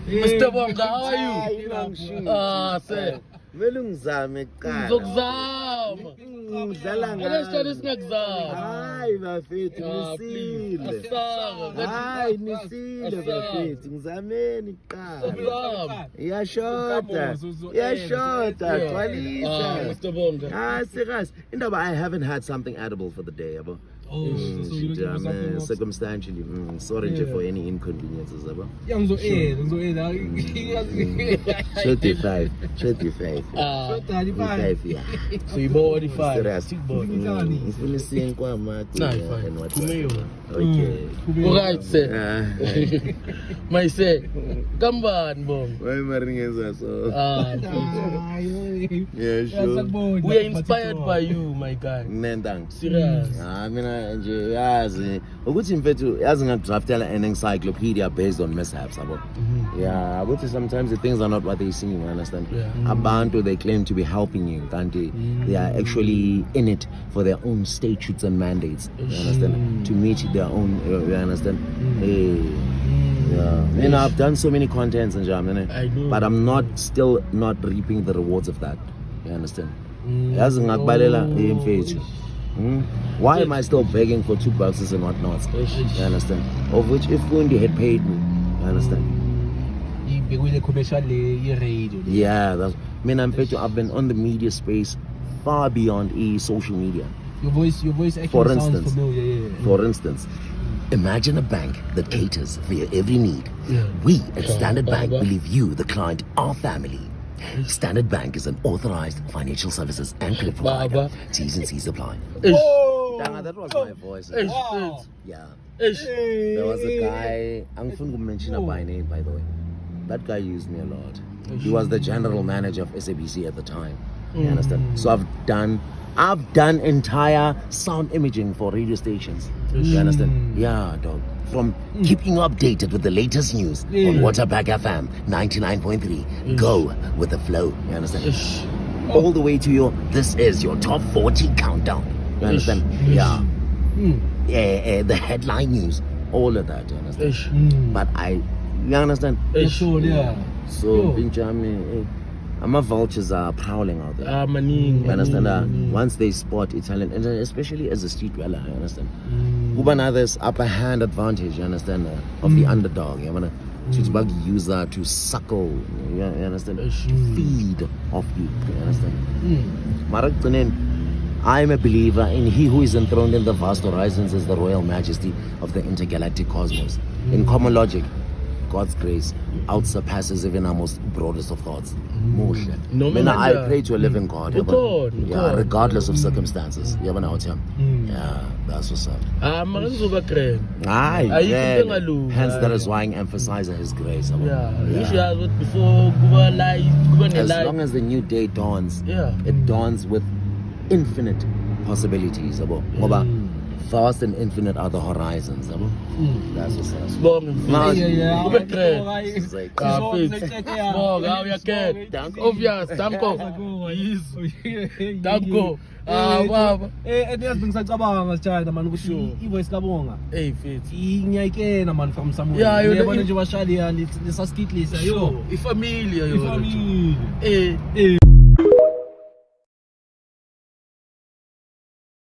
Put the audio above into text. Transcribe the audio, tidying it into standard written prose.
Mr. Bonga, how are you? Sir. Vele ngizame kuqala. Ngizokuzama. Ngidlala ngayo. Akasihlale singakuzama. Hayi bafethu nisile. Asaka. Hayi nisile bafethu ngizameni kuqala. Iyashota. Xwalisa. Mr. Bonga. Serious. Indaba, I haven't had something edible for the day, yabo. Circumstantially. Sorry nje for any inconveniences, yabo. Ngizokuzama. 35. Yeah. So you bought 45. Ngifuna isinkwa mati and what. Okay. Alright, sir. My sir. Come on, Bong. Why maringeza so? Yeah, sure. We are inspired by you, my guy. Nendang. Serious. Mina nje yazi ukuthi mfethu yazi ngadraftela an encyclopedia based on mishaps abo. Yeah, ukuthi sometimes the things are not what they seem, you understand? Abantu, they claim to be helping you, kanti they are actually in it for their own statutes and mandates, you understand? To meet their own, you understand? Yeah. You know, I've done so many contents in Germany, but I'm still not reaping the rewards of that, you understand? Yazi ngakubalela mfethu. Why am I still begging for $2 and whatnot? You understand? Of which, if Wendy had paid me, you understand? Yeah, that's. I've been on the media space far beyond social media. Your voice actually sounds familiar. For instance, imagine a bank that caters for your every need. We at Standard Bank believe you, the client, are family. Standard Bank is an authorized financial services and credit provider. T's and C's apply. That was my voice. Wow. Yeah. There was a guy, I'm going to mention by name, by the way. That guy used me a lot. He was the general manager of SABC at the time. You understand? So I've done entire sound imaging for radio stations. You understand? Yeah, dog. From keeping you updated with the latest news on Waterback FM 99.3. Go with the flow. You understand? All the way to this is your top 40 countdown. You understand? Yeah. The headline news. All of that. You understand? But you understand? So, Benjamin, my vultures are prowling out there. You understand? Once they spot Italian, and especially as a street dweller, you understand? Ubana's upper hand advantage, you understand? Of the underdog. You know? To bug user to suckle, you understand? To feed off you. You understand? I'm a believer in he who is enthroned in the vast horizons as the royal majesty of the intergalactic cosmos. In common logic, God's grace outsurpasses even our most broadest of thoughts. I pray to a living God. Regardless of circumstances. Yeah, that's what's up. Hence that is why I emphasize his grace. As long as the new day dawns, it dawns with infinite possibilities. Vast and infinite are the horizons. That's what's up. Familia.